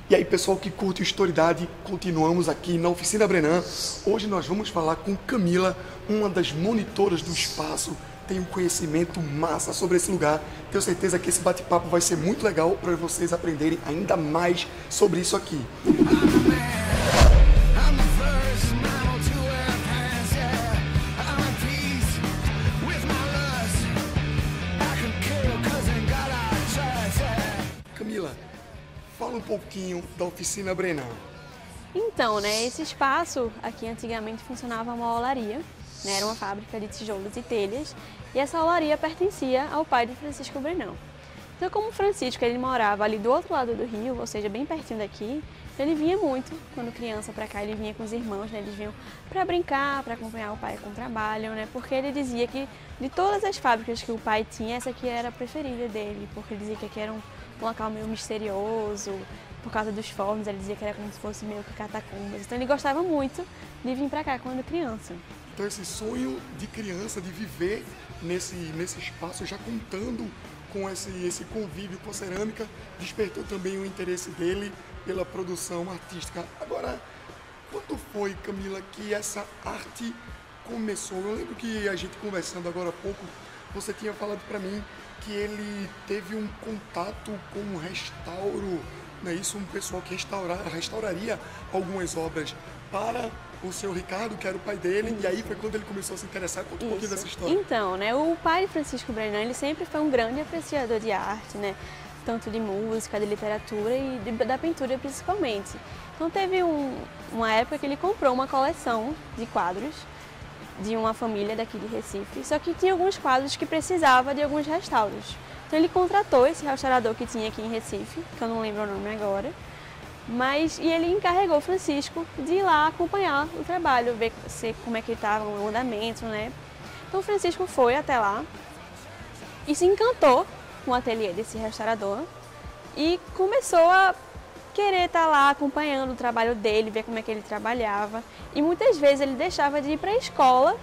E aí, pessoal que curte Historidade, continuamos aqui na Oficina Brenan. Hoje nós vamos falar com Camila, uma das monitoras do espaço. Tem um conhecimento massa sobre esse lugar. Tenho certeza que esse bate-papo vai ser muito legal para vocês aprenderem ainda mais sobre isso aqui. Camila, fala um pouquinho da Oficina Brenan. Então, esse espaço aqui antigamente funcionava uma olaria, era uma fábrica de tijolos e telhas, e essa olaria pertencia ao pai de Francisco Brenan. Então, como Francisco ele morava ali do outro lado do rio, ou seja, bem pertinho daqui, ele vinha muito, quando criança para cá, ele vinha com os irmãos, eles vinham para brincar, para acompanhar o pai com o trabalho, porque ele dizia que de todas as fábricas que o pai tinha, essa aqui era a preferida dele, porque ele dizia que aqui era um local meio misterioso, por causa dos fornos, ele dizia que era como se fosse meio que catacumbas. Então ele gostava muito de vir para cá quando criança. Então esse sonho de criança, de viver nesse espaço, já contando com esse convívio com a cerâmica, despertou também o interesse dele pela produção artística. Agora, quando foi, Camila, que essa arte começou? Eu lembro que a gente conversando agora há pouco, você tinha falado para mim que ele teve um contato com um restauro, não é isso? Um pessoal que restauraria algumas obras para o seu Ricardo, que era o pai dele, e aí foi quando ele começou a se interessar. Conta um pouquinho dessa história. Então, o pai de Francisco Brenan, ele sempre foi um grande apreciador de arte, tanto de música, de literatura e da pintura principalmente. Então teve uma época que ele comprou uma coleção de quadros de uma família daqui de Recife, só que tinha alguns quadros que precisava de alguns restauros. Então ele contratou esse restaurador que tinha aqui em Recife, que eu não lembro o nome agora, e ele encarregou o Francisco de ir lá acompanhar o trabalho, ver como é que estava o andamento, Então o Francisco foi até lá e se encantou com o ateliê desse restaurador e começou a querer estar lá acompanhando o trabalho dele, ver como é que ele trabalhava. E muitas vezes ele deixava de ir para a escola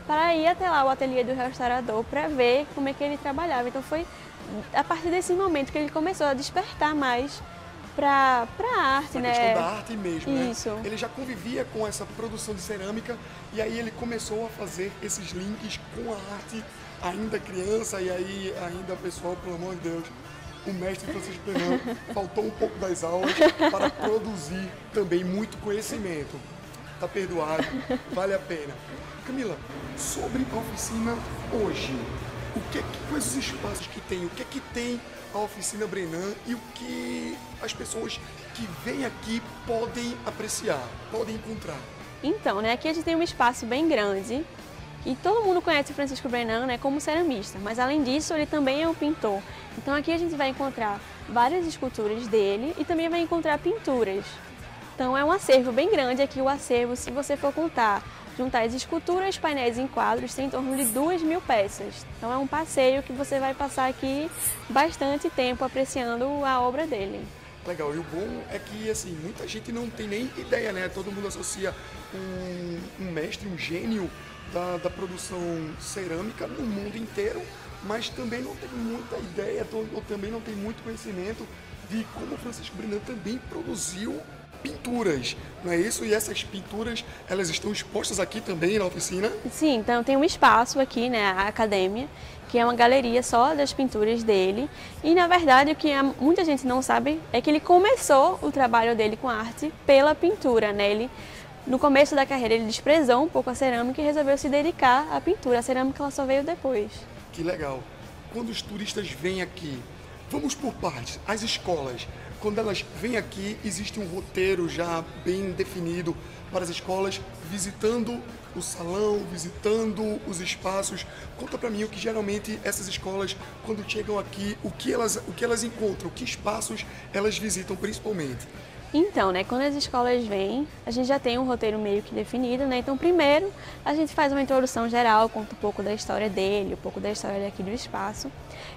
para ir até lá o ateliê do restaurador para ver como é que ele trabalhava. Então foi a partir desse momento que ele começou a despertar mais para a arte, A questão da arte mesmo, Isso. Ele já convivia com essa produção de cerâmica e aí ele começou a fazer esses links com a arte ainda criança e aí ainda, pessoal, pelo amor de Deus, o mestre Francisco Brenan faltou um pouco das aulas para produzir também muito conhecimento. Tá perdoado, vale a pena. Camila, sobre a oficina hoje, quais os espaços que tem, o que é que tem a Oficina Brenan e o que as pessoas que vêm aqui podem apreciar, podem encontrar? Então, aqui a gente tem um espaço bem grande e todo mundo conhece o Francisco Brenan como ceramista, mas além disso ele também é um pintor. Então aqui a gente vai encontrar várias esculturas dele e também vai encontrar pinturas. Então é um acervo bem grande aqui, o acervo, se você for juntar as esculturas, painéis e quadros, tem em torno de 2.000 peças. Então é um passeio que você vai passar aqui bastante tempo apreciando a obra dele. Legal, e o bom é que assim, muita gente não tem nem ideia, Todo mundo associa um mestre, um gênio da produção cerâmica no mundo inteiro, mas também não tem muita ideia, ou também não tem muito conhecimento de como o Francisco Brenan também produziu pinturas, não é isso? E essas pinturas, elas estão expostas aqui também na oficina? Sim, então tem um espaço aqui, a academia, que é uma galeria só das pinturas dele. E na verdade o que muita gente não sabe é que ele começou o trabalho dele com arte pela pintura, Ele, no começo da carreira, ele desprezou um pouco a cerâmica e resolveu se dedicar à pintura. A cerâmica ela só veio depois. Que legal. Quando os turistas vêm aqui, vamos por partes, as escolas, quando elas vêm aqui, existe um roteiro já bem definido para as escolas, visitando o salão, visitando os espaços. Conta para mim o que geralmente essas escolas, quando chegam aqui, o que elas encontram, que espaços elas visitam principalmente. Então, quando as escolas vêm, a gente já tem um roteiro meio que definido, Então, primeiro, a gente faz uma introdução geral, conta um pouco da história dele, um pouco da história daqui do espaço.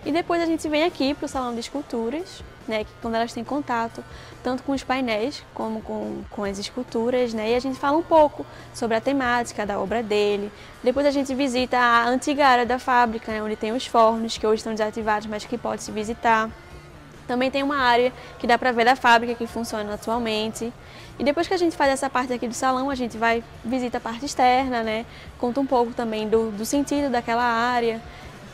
E depois a gente vem aqui para o Salão de Esculturas, que quando elas têm contato, tanto com os painéis como com as esculturas, E a gente fala um pouco sobre a temática da obra dele. Depois a gente visita a antiga área da fábrica, onde tem os fornos, que hoje estão desativados, mas que pode se visitar. Também tem uma área que dá para ver da fábrica que funciona atualmente. E depois que a gente faz essa parte aqui do salão, a gente vai visita a parte externa, né? Conta um pouco também do sentido daquela área.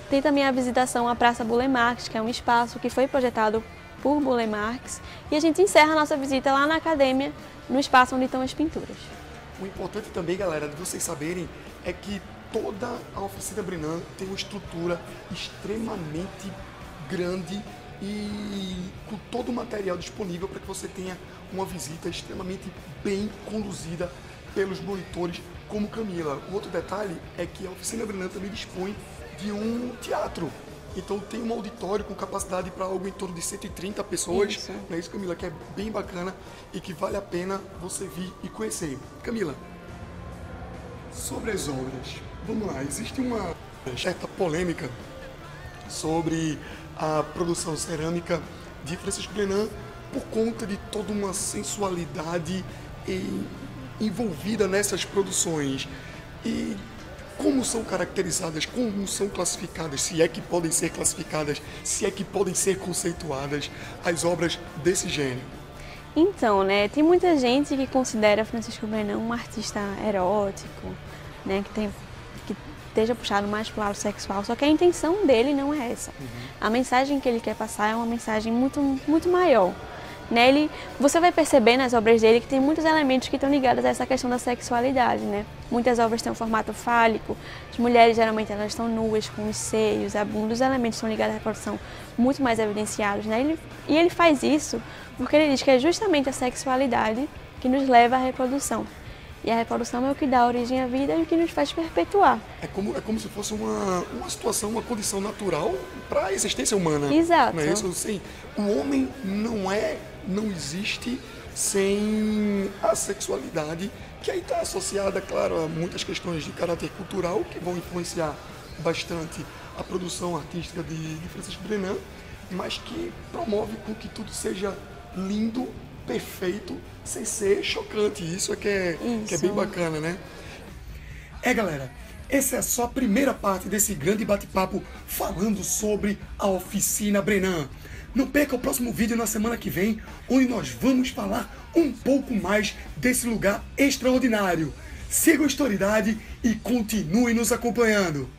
Tem também a visitação à Praça Burle Marx, que é um espaço que foi projetado por Burle Marx. E a gente encerra a nossa visita lá na academia, no espaço onde estão as pinturas. O importante também, galera, de vocês saberem, é que toda a oficina Brenan tem uma estrutura extremamente grande e com todo o material disponível para que você tenha uma visita extremamente bem conduzida pelos monitores como Camila. Um outro detalhe é que a oficina Brenan também dispõe de um teatro. Então tem um auditório com capacidade para algo em torno de 130 pessoas. Isso. Não é isso, Camila? Que é bem bacana e que vale a pena você vir e conhecer. Camila, sobre as obras, vamos lá, existe uma certa polêmica sobre a produção cerâmica de Francisco Brenan por conta de toda uma sensualidade envolvida nessas produções. E como são caracterizadas, como são classificadas, se é que podem ser classificadas, se é que podem ser conceituadas as obras desse gênero? Então, né, tem muita gente que considera Francisco Brenan um artista erótico, né, que esteja puxado mais para o lado sexual, só que a intenção dele não é essa. A mensagem que ele quer passar é uma mensagem muito maior. Né? Você vai perceber nas obras dele que tem muitos elementos que estão ligados a essa questão da sexualidade, né? Muitas obras têm um formato fálico, as mulheres geralmente elas estão nuas, com os seios, a bunda, os elementos estão ligados à reprodução muito mais evidenciados, né? E ele faz isso porque ele diz que é justamente a sexualidade que nos leva à reprodução. E a reprodução é o que dá origem à vida e o que nos faz perpetuar. É como se fosse uma situação, uma condição natural para a existência humana. Exato. Não é isso? Assim, o homem não existe sem a sexualidade, que aí está associada, claro, a muitas questões de caráter cultural que vão influenciar bastante a produção artística de Francisco Brenan, mas que promove com que tudo seja lindo, perfeito, sem ser chocante. Isso é que é bem bacana, né? Galera, essa é só a primeira parte desse grande bate-papo falando sobre a oficina Brenan. Não perca o próximo vídeo na semana que vem, onde nós vamos falar um pouco mais desse lugar extraordinário. Siga a Historidade e continue nos acompanhando.